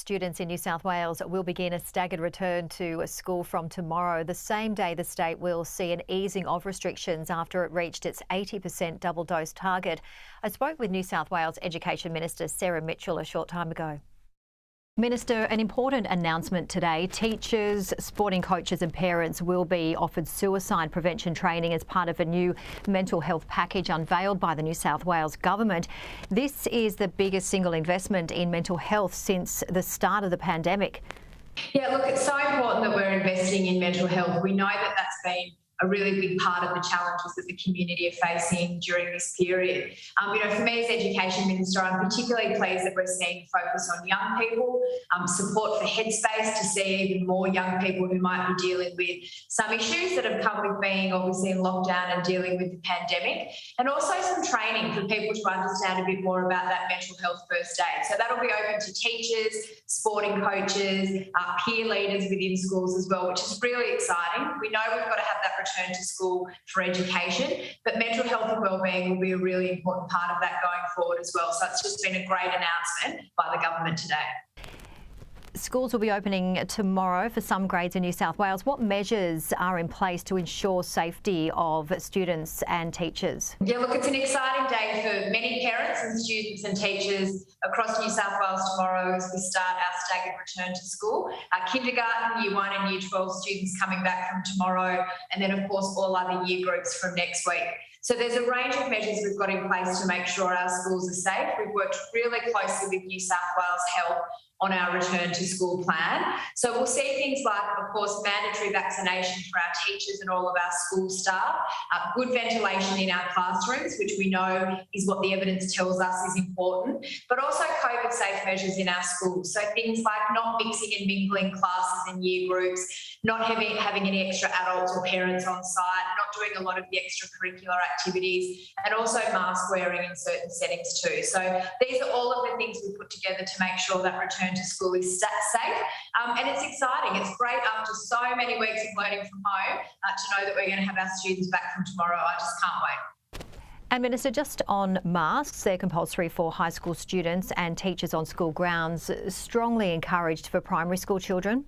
Students in New South Wales will begin a staggered return to school from tomorrow, the same day the state will see an easing of restrictions after it reached its 80% double dose target. I spoke with New South Wales Education Minister Sarah Mitchell a short time ago. Minister, an important announcement today. Teachers, sporting coaches and parents will be offered suicide prevention training as part of a new mental health package unveiled by the New South Wales Government. This is the biggest single investment in mental health since the start of the pandemic. Yeah, look, it's so important that we're investing in mental health. We know that that's been a really big part of the challenges that the community are facing during this period. For me as Education Minister, I'm particularly pleased that we're seeing focus on young people, support for Headspace to see even more young people who might be dealing with some issues that have come with being obviously in lockdown and dealing with the pandemic, and also some training for people to understand a bit more about that mental health first aid. So that'll be open to teachers, sporting coaches, peer leaders within schools as well, which is really exciting. We know we've got to have that return to school for education, but mental health and wellbeing will be a really important part of that going forward as well. So it's just been a great announcement by the government today. Schools will be opening tomorrow for some grades in New South Wales. What measures are in place to ensure safety of students and teachers? Yeah, look, it's an exciting day for many parents and students and teachers across New South Wales tomorrow as we start our staggered return to school. Kindergarten, Year 1 and Year 12 students coming back from tomorrow, and then of course all other year groups from next week. So there's a range of measures we've got in place to make sure our schools are safe. We've worked really closely with New South Wales Health on our return to school plan. So we'll see things like, of course, mandatory vaccination for our teachers and all of our school staff, good ventilation in our classrooms, which we know is what the evidence tells us is important, but also COVID-safe measures in our schools. So things like not mixing and mingling classes in year groups, not having any extra adults or parents on site, not doing a lot of the extracurricular activities, and also mask wearing in certain settings too. So these are all of the things we put together to make sure that return to school is safe, and it's exciting. It's great after so many weeks of learning from home to know that we're going to have our students back from tomorrow. I just can't wait. And Minister, just on masks, they're compulsory for high school students and teachers on school grounds, strongly encouraged for primary school children?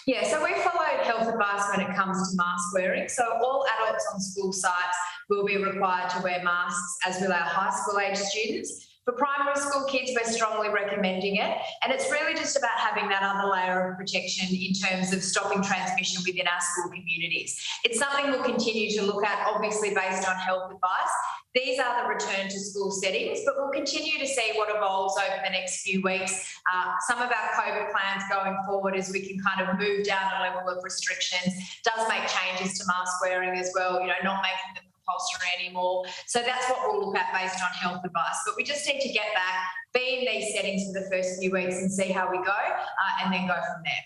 Yeah, so we followed health advice when it comes to mask wearing. So all adults on school sites will be required to wear masks, as will our high school age students. For primary school kids, we're strongly recommending it, and it's really just about having that other layer of protection in terms of stopping transmission within our school communities. It's something we'll continue to look at, obviously based on health advice. These are the return to school settings, but we'll continue to see what evolves over the next few weeks. Some of our COVID plans going forward, as we can kind of move down a level of restrictions, does make changes to mask wearing as well, not making them compulsory anymore. So that's what we'll look at based on health advice. But we just need to get back, be in these settings for the first few weeks and see how we go, and then go from there.